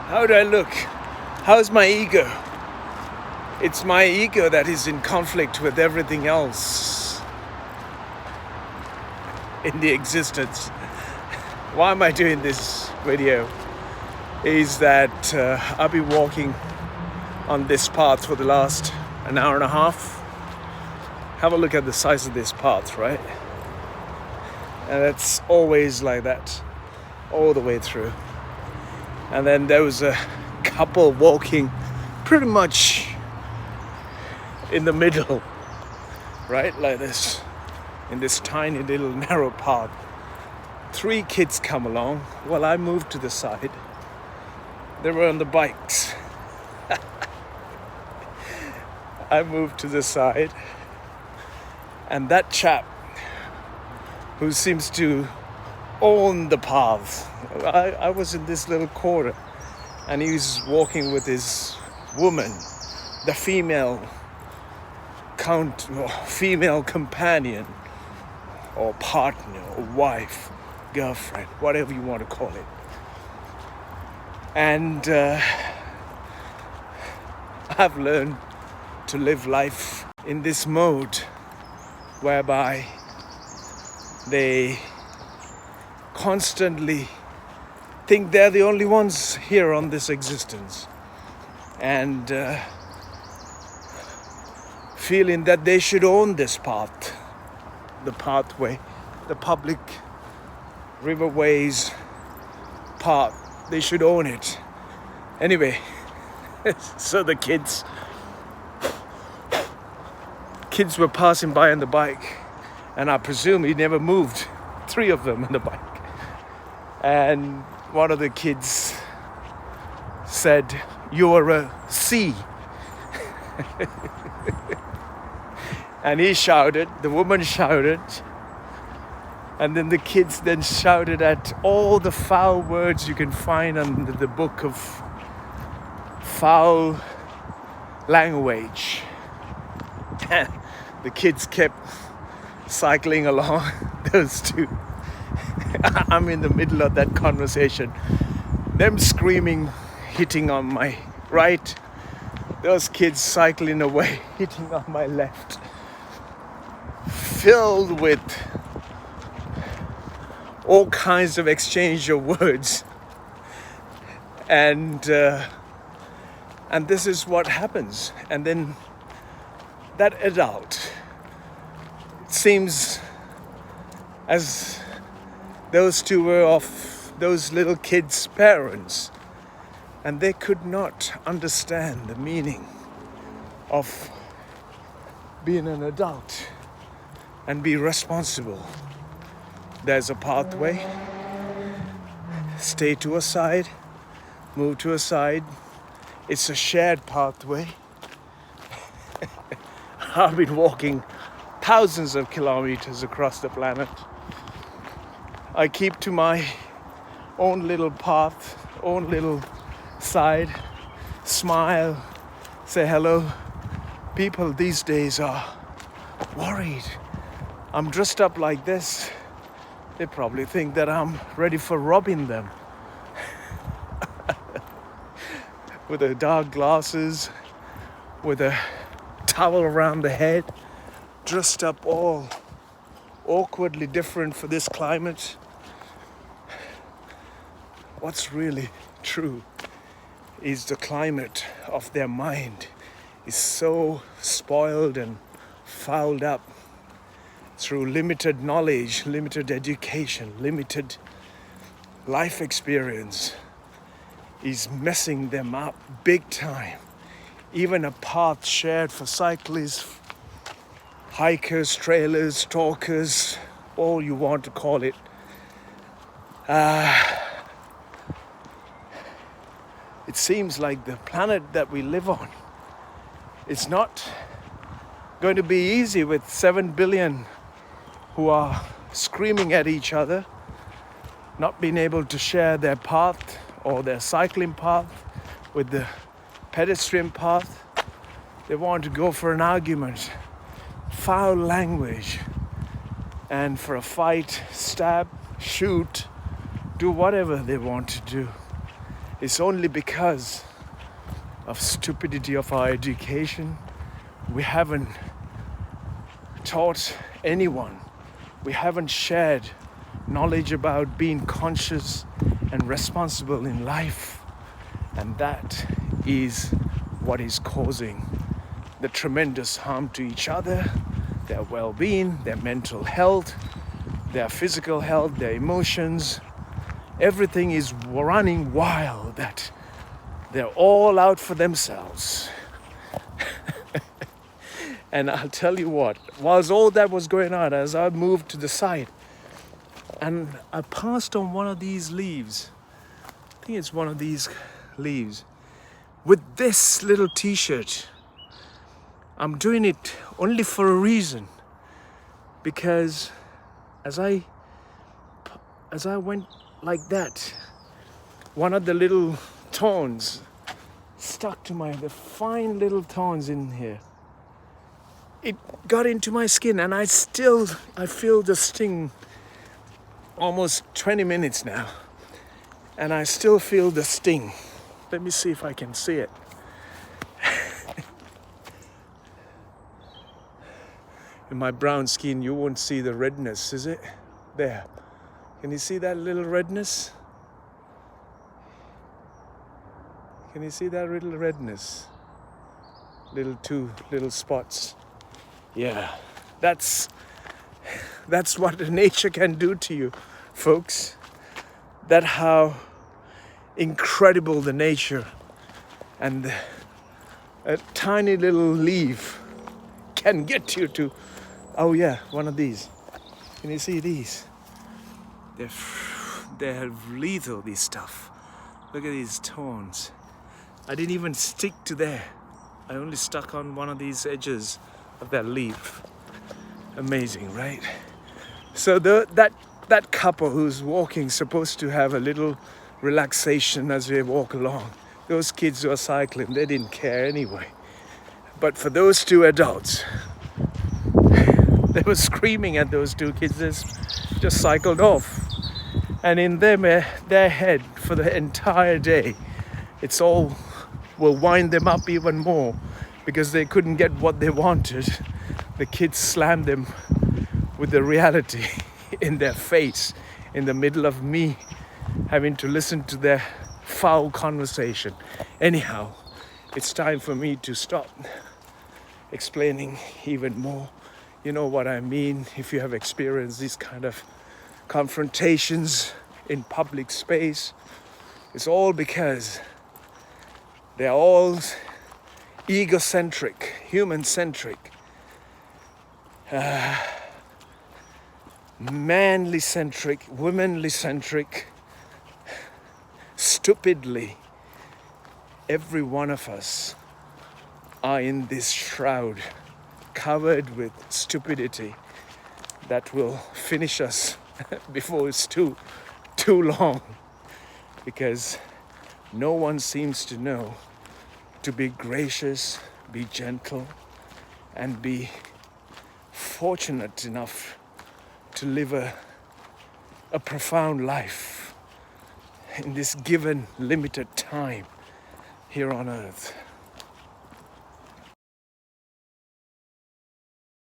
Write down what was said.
How do I look? How's my ego? It's my ego that is in conflict with everything else in the existence. Why am I doing this video? Is that I've been walking on this path for the last an hour and a half. Have a look at the size of this path, right? And it's always like that, all the way through. And then there was a couple walking pretty much in the middle, right? Like this, in this tiny little narrow path. 3 kids come along. Well, I moved to the side. They were on the bikes. I moved to the side. And that chap who seems to own the path, I was in this little corner and he was walking with his woman, the female companion or partner or wife, girlfriend, whatever you want to call it. And I've learned to live life in this mode whereby they constantly think they're the only ones here on this existence, and feeling that they should own this path, the pathway, the public riverways path. They should own it. Anyway, so the kids were passing by on the bike, and I presume he never moved. 3 of them on the bike. And one of the kids said, "You're a C." And he shouted, the woman shouted, and then the kids then shouted at all the foul words you can find under the book of foul language. And the kids kept cycling along, those 2. I'm in the middle of that conversation. Them screaming, hitting on my right. Those kids cycling away, hitting on my left. Filled with all kinds of exchange of words. And this is what happens. And then that adult, it seems as those 2 were of those little kids' parents, and they could not understand the meaning of being an adult and be responsible. There's a pathway. Stay to a side, move to a side. It's a shared pathway. I've been walking thousands of kilometers across the planet. I keep to my own little path, own little side, smile, say hello. People these days are worried. I'm dressed up like this. They probably think that I'm ready for robbing them. With the dark glasses, with a towel around the head, dressed up all awkwardly different for this climate. What's really true is the climate of their mind is so spoiled and fouled up through limited knowledge, limited education, limited life experience, is messing them up big time. Even a path shared for cyclists, hikers, trailers, stalkers, all you want to call it. It seems like the planet that we live on, it's not going to be easy with 7 billion who are screaming at each other, not being able to share their path or their cycling path with the pedestrian path. They want to go for an argument, foul language, and for a fight, stab, shoot, do whatever they want to do. It's only because of stupidity of our education. We haven't taught anyone. We haven't shared knowledge about being conscious and responsible in life. And that is what is causing the tremendous harm to each other, their well-being, their mental health, their physical health, their emotions. Everything is running wild, that they're all out for themselves. And I'll tell you what, whilst all that was going on, as I moved to the side, and I passed on one of these leaves, I think it's one of these leaves, with this little t-shirt. I'm doing it only for a reason, because as I went like that, one of the little thorns stuck to the fine little thorns in here. It got into my skin, and I feel the sting almost 20 minutes now, and I still feel the sting. Let me see if I can see it. In my brown skin, you won't see the redness, is it? There. Can you see that little redness? Can you see that little redness? Two little spots. Yeah, that's what nature can do to you, folks. That's how incredible the nature and a tiny little leaf can get you to. Oh yeah, one of these. Can you see these? They're lethal, these stuff. Look at these thorns. I didn't even stick to there. I only stuck on one of these edges of that leaf. Amazing, right? So that couple who's walking supposed to have a little relaxation as they walk along. Those kids who are cycling, they didn't care anyway. But for those two adults, they were screaming at those two kids. They just cycled off. And in their head for the entire day, it's all will wind them up even more, because they couldn't get what they wanted. The kids slammed them with the reality in their face, in the middle of me having to listen to their foul conversation. Anyhow, it's time for me to stop explaining even more. You know what I mean if you have experienced these kind of confrontations in public space. It's all because they're all egocentric, human-centric, manly-centric, womanly-centric, stupidly. Every one of us are in this shroud, covered with stupidity that will finish us before it's too long, because no one seems to know to be gracious, be gentle, and be fortunate enough to live a profound life in this given limited time here on earth.